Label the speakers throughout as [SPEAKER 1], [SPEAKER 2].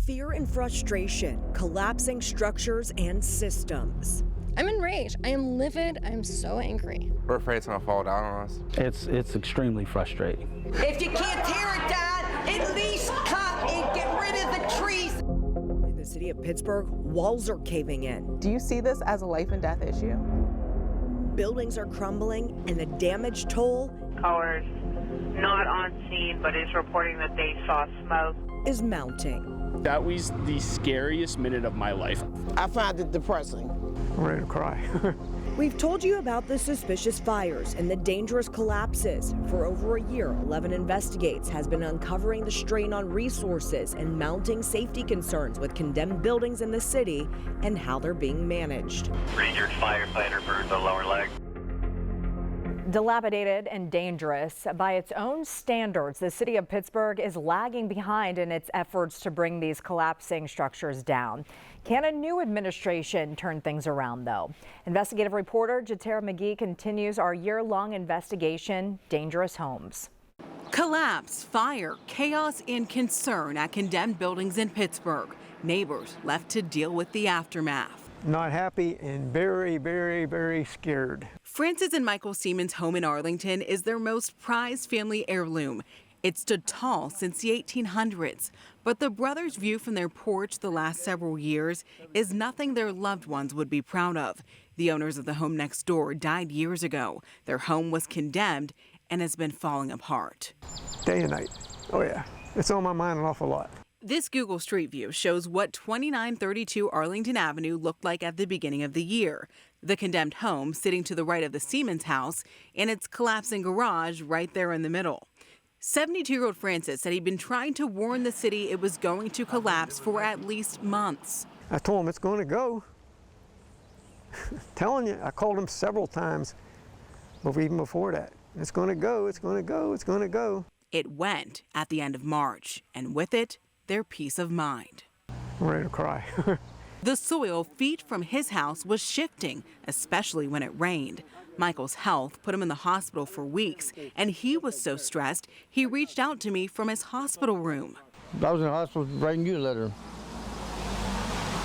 [SPEAKER 1] fear and frustration, collapsing structures and systems.
[SPEAKER 2] I'm enraged. I am livid. I'm so angry.
[SPEAKER 3] We're afraid it's gonna fall down on us.
[SPEAKER 4] It's extremely frustrating.
[SPEAKER 5] If you can't tear it down, at least cut and get rid of the trees.
[SPEAKER 1] In the city of Pittsburgh, walls are caving in.
[SPEAKER 6] Do you see this as a life and death issue?
[SPEAKER 1] Buildings are crumbling and the damage toll
[SPEAKER 7] Callers not on scene, but is reporting that they saw smoke.
[SPEAKER 1] Is mounting.
[SPEAKER 8] That was the scariest minute of my life.
[SPEAKER 9] I find it depressing.
[SPEAKER 10] I'm ready to cry.
[SPEAKER 1] We've told you about the suspicious fires and the dangerous collapses. For over a year, 11 Investigates has been uncovering the strain on resources and mounting safety concerns with condemned buildings in the city and how they're being managed.
[SPEAKER 11] Injured firefighter burned the lower leg.
[SPEAKER 12] Dilapidated and dangerous. By its own standards, the city of Pittsburgh is lagging behind in its efforts to bring these collapsing structures down. Can a new administration turn things around, though? Investigative reporter Jatera McGee continues our year-long investigation, Dangerous Homes.
[SPEAKER 13] Collapse, fire, chaos, and concern at condemned buildings in Pittsburgh. Neighbors left to deal with the aftermath.
[SPEAKER 10] Not happy and very, very, very scared.
[SPEAKER 13] Francis and Michael Siemens' home in Arlington is their most prized family heirloom. It stood tall since the 1800s, but the brothers' view from their porch the last several years is nothing their loved ones would be proud of. The owners of the home next door died years ago. Their home was condemned and has been falling apart.
[SPEAKER 10] Day and night. Oh yeah, it's on my mind an awful lot.
[SPEAKER 13] This Google Street View shows what 2932 Arlington Avenue looked like at the beginning of the year. The condemned home sitting to the right of the Siemens house and its collapsing garage right there in the middle. 72-year-old Francis said he'd been trying to warn the city it was going to collapse for at least months.
[SPEAKER 10] I told him it's going to go. Telling you, I called him several times, even before that. It's going to go, it's going to go, it's going to go.
[SPEAKER 13] It went at the end of March, and with it, their peace of mind.
[SPEAKER 10] I'm ready to cry.
[SPEAKER 13] The soil feet from his house was shifting, especially when it rained. Michael's health put him in the hospital for weeks, and he was so stressed, he reached out to me from his hospital room.
[SPEAKER 14] I was in the hospital writing you a letter.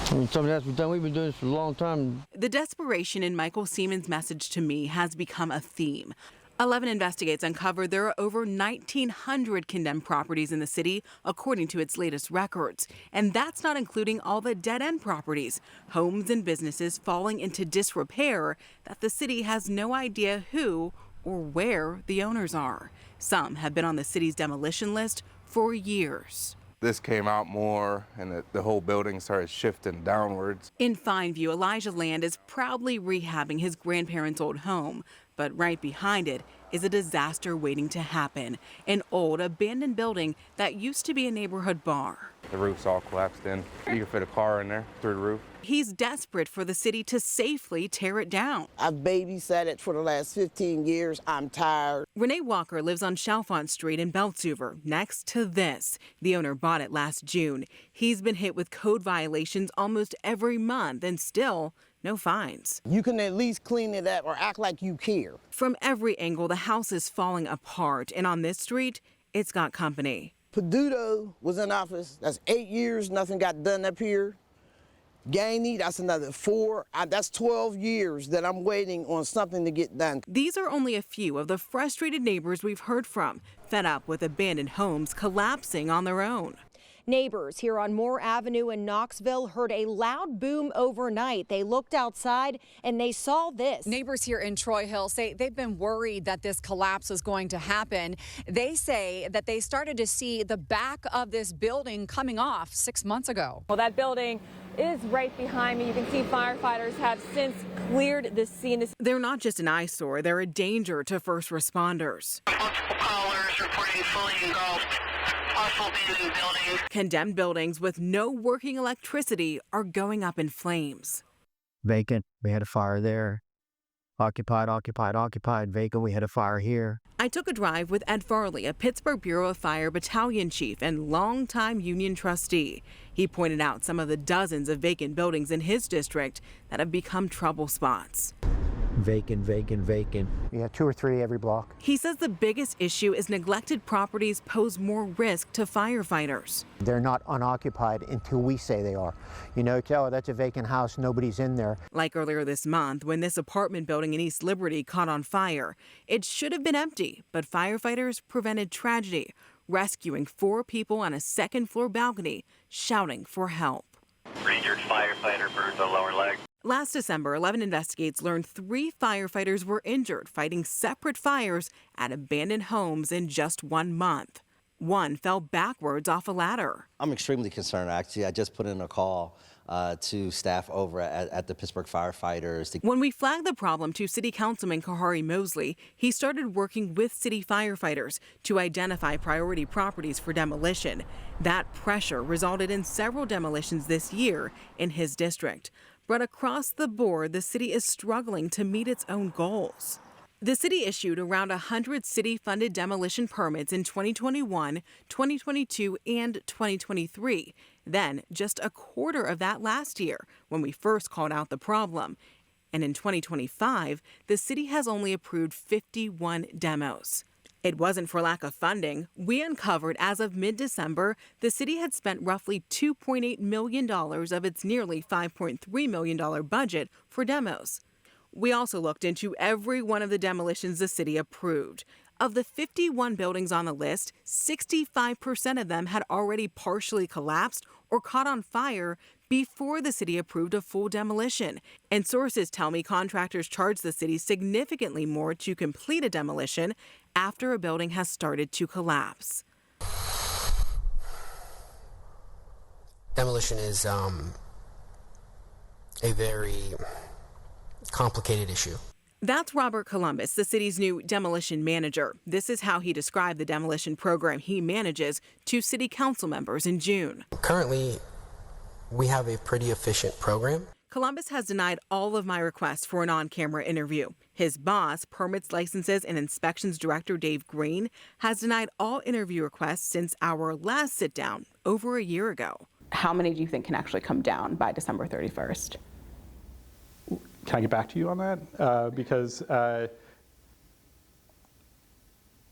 [SPEAKER 14] Something has to be done. We've been doing this for a long time.
[SPEAKER 13] The desperation in Michael Siemens' message to me has become a theme. 11 Investigates uncovered there are over 1,900 condemned properties in the city, according to its latest records. And that's not including all the dead-end properties, homes and businesses falling into disrepair that the city has no idea who or where the owners are. Some have been on the city's demolition list for years.
[SPEAKER 3] This came out more and the whole building started shifting downwards.
[SPEAKER 13] In Fineview, Elijah Land is proudly rehabbing his grandparents' old home. But right behind it is a disaster waiting to happen. An old abandoned building that used to be a neighborhood bar.
[SPEAKER 3] The roof's all collapsed in. You can fit a car in there through the roof.
[SPEAKER 13] He's desperate for the city to safely tear it down.
[SPEAKER 9] I've babysat it for the last 15 years. I'm tired.
[SPEAKER 13] Renee Walker lives on Chalfont Street in Beltsuver, next to this. The owner bought it last June. He's been hit with code violations almost every month and still no fines.
[SPEAKER 9] You can at least clean it up or act like you care.
[SPEAKER 13] From every angle, the house is falling apart. And on this street, it's got company.
[SPEAKER 9] Peduto was in office. That's 8 years. Nothing got done up here. Gainey, that's another 4. That's 12 years that I'm waiting on something to get done.
[SPEAKER 13] These are only a few of the frustrated neighbors we've heard from, fed up with abandoned homes collapsing on their own.
[SPEAKER 12] Neighbors here on Moore Avenue in Knoxville heard a loud boom overnight. They looked outside and they saw this.
[SPEAKER 15] Neighbors here in Troy Hill say they've been worried that this collapse was going to happen. They say that they started to see the back of this building coming off 6 months ago.
[SPEAKER 12] Well, that building is right behind me. You can see firefighters have since cleared the scene.
[SPEAKER 13] They're not just an eyesore, they're a danger to first responders.
[SPEAKER 11] Multiple callers reporting fully engulfed. Abandoned buildings.
[SPEAKER 13] Condemned buildings with no working electricity are going up in flames.
[SPEAKER 14] Vacant. We had a fire there. Occupied, occupied, occupied, vacant. We had a fire here.
[SPEAKER 13] I took a drive with Ed Farley, a Pittsburgh Bureau of Fire battalion chief and longtime union trustee. He pointed out some of the dozens of vacant buildings in his district that have become trouble spots.
[SPEAKER 14] Vacant, vacant, vacant.
[SPEAKER 10] Yeah, 2 or 3 every block.
[SPEAKER 13] He says the biggest issue is neglected properties pose more risk to firefighters.
[SPEAKER 10] They're not unoccupied until we say they are. You know, oh, that's a vacant house, nobody's in there.
[SPEAKER 13] Like earlier this month when this apartment building in East Liberty caught on fire. It should have been empty, but firefighters prevented tragedy, rescuing 4 people on a second-floor balcony, shouting for help.
[SPEAKER 11] Injured firefighter burned the lower leg.
[SPEAKER 13] Last December, 11 Investigates learned 3 firefighters were injured fighting separate fires at abandoned homes in just 1 month. One fell backwards off a ladder.
[SPEAKER 16] I'm extremely concerned, actually. I just put in a call to staff over at the Pittsburgh firefighters.
[SPEAKER 13] When we flagged the problem to City Councilman Kahari Mosley, he started working with city firefighters to identify priority properties for demolition. That pressure resulted in several demolitions this year in his district. But across the board, the city is struggling to meet its own goals. The city issued around 100 city-funded demolition permits in 2021, 2022, and 2023. Then, just a quarter of that last year, when we first called out the problem. And in 2025, the city has only approved 51 demos. It wasn't for lack of funding. We uncovered as of mid-December, the city had spent roughly $2.8 million of its nearly $5.3 million budget for demos. We also looked into every one of the demolitions the city approved. Of the 51 buildings on the list, 65% of them had already partially collapsed or caught on fire before the city approved a full demolition. And sources tell me contractors charge the city significantly more to complete a demolition after a building has started to collapse.
[SPEAKER 17] Demolition is a very complicated issue.
[SPEAKER 13] That's Robert Columbus, the city's new demolition manager. This is how he described the demolition program he manages to city council members in June.
[SPEAKER 17] Currently, we have a pretty efficient program.
[SPEAKER 13] Columbus has denied all of my requests for an on-camera interview. His boss, Permits, Licenses, and Inspections Director Dave Green, has denied all interview requests since our last sit-down over a year ago.
[SPEAKER 6] How many do you think can actually come down by December 31st?
[SPEAKER 18] Can I get back to you on that? Because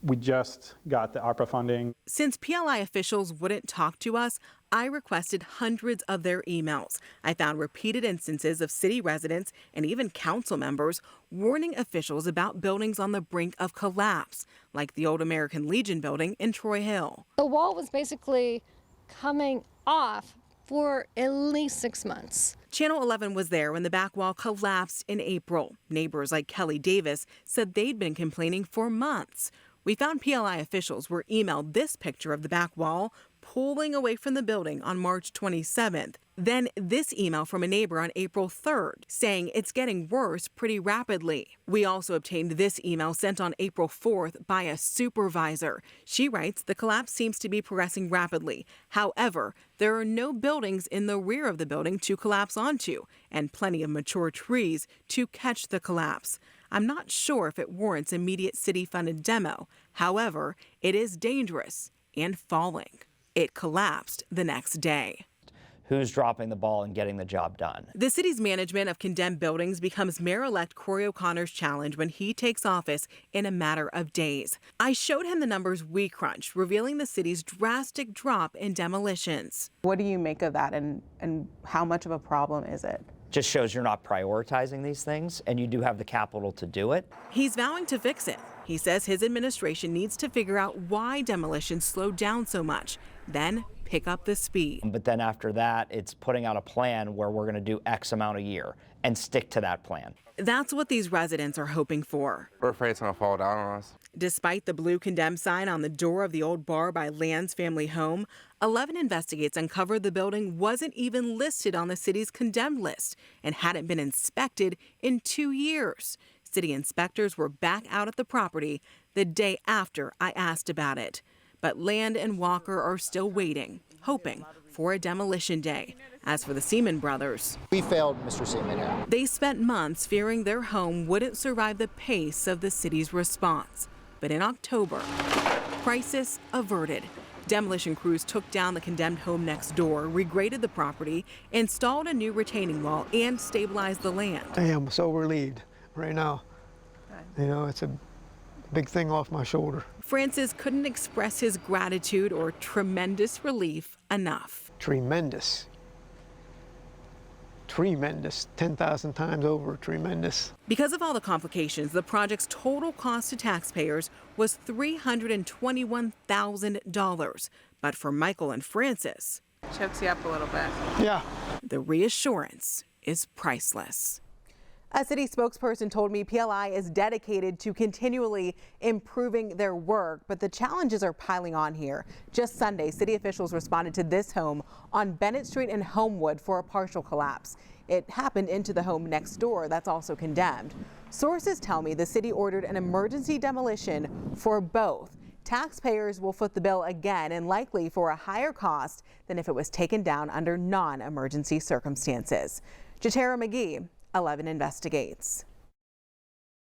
[SPEAKER 18] we just got the ARPA funding.
[SPEAKER 13] Since PLI officials wouldn't talk to us, I requested hundreds of their emails. I found repeated instances of city residents and even council members warning officials about buildings on the brink of collapse, like the old American Legion building in Troy Hill.
[SPEAKER 2] The wall was basically coming off for at least 6 months.
[SPEAKER 13] Channel 11 was there when the back wall collapsed in April. Neighbors like Kelly Davis said they'd been complaining for months. We found PLI officials were emailed this picture of the back wall pulling away from the building on March 27th. Then this email from a neighbor on April 3rd saying it's getting worse pretty rapidly. We also obtained this email sent on April 4th by a supervisor. She writes the collapse seems to be progressing rapidly. However, there are no buildings in the rear of the building to collapse onto and plenty of mature trees to catch the collapse. I'm not sure if it warrants immediate city-funded demo. However, it is dangerous and falling. It collapsed the next day.
[SPEAKER 19] Who's dropping the ball and getting the job done?
[SPEAKER 13] The city's management of condemned buildings becomes Mayor-elect Corey O'Connor's challenge when he takes office in a matter of days. I showed him the numbers we crunched, revealing the city's drastic drop in demolitions.
[SPEAKER 6] What do you make of that, and how much of a problem is it?
[SPEAKER 19] Just shows you're not prioritizing these things, and you do have the capital to do it.
[SPEAKER 13] He's vowing to fix it. He says his administration needs to figure out why demolition slowed down so much, then pick up the speed.
[SPEAKER 19] But then after that, it's putting out a plan where we're going to do X amount a year and stick to that plan.
[SPEAKER 13] That's what these residents are hoping for.
[SPEAKER 3] We're afraid it's going to fall down on us.
[SPEAKER 13] Despite the blue condemned sign on the door of the old bar by Land's family home, 11 Investigates uncovered the building wasn't even listed on the city's condemned list and hadn't been inspected in 2 years. City inspectors were back out at the property the day after I asked about it. But Land and Walker are still waiting, hoping for a demolition day. As for the Seaman brothers,
[SPEAKER 20] we failed Mr. Seaman.
[SPEAKER 13] They spent months fearing their home wouldn't survive the pace of the city's response. But in October, crisis averted. Demolition crews took down the condemned home next door, regraded the property, installed a new retaining wall, and stabilized the land.
[SPEAKER 10] I am so relieved. right now. You know, it's a big thing off my shoulder.
[SPEAKER 13] Francis couldn't express his gratitude or tremendous relief enough.
[SPEAKER 10] Tremendous. Tremendous. 10,000 times over tremendous.
[SPEAKER 13] Because of all the complications, the project's total cost to taxpayers was $321,000. But for Michael and Francis,
[SPEAKER 6] Chokes you up a little bit.
[SPEAKER 10] Yeah.
[SPEAKER 13] the reassurance is priceless.
[SPEAKER 6] A city spokesperson told me PLI is dedicated to continually improving their work, but the challenges are piling on here. Just Sunday, city officials responded to this home on Bennett Street in Homewood for a partial collapse. It happened into the home next door that's also condemned. Sources tell me the city ordered an emergency demolition for both. Taxpayers will foot the bill again and likely for a higher cost than if it was taken down under non-emergency circumstances. Jatera McGee, 11 Investigates.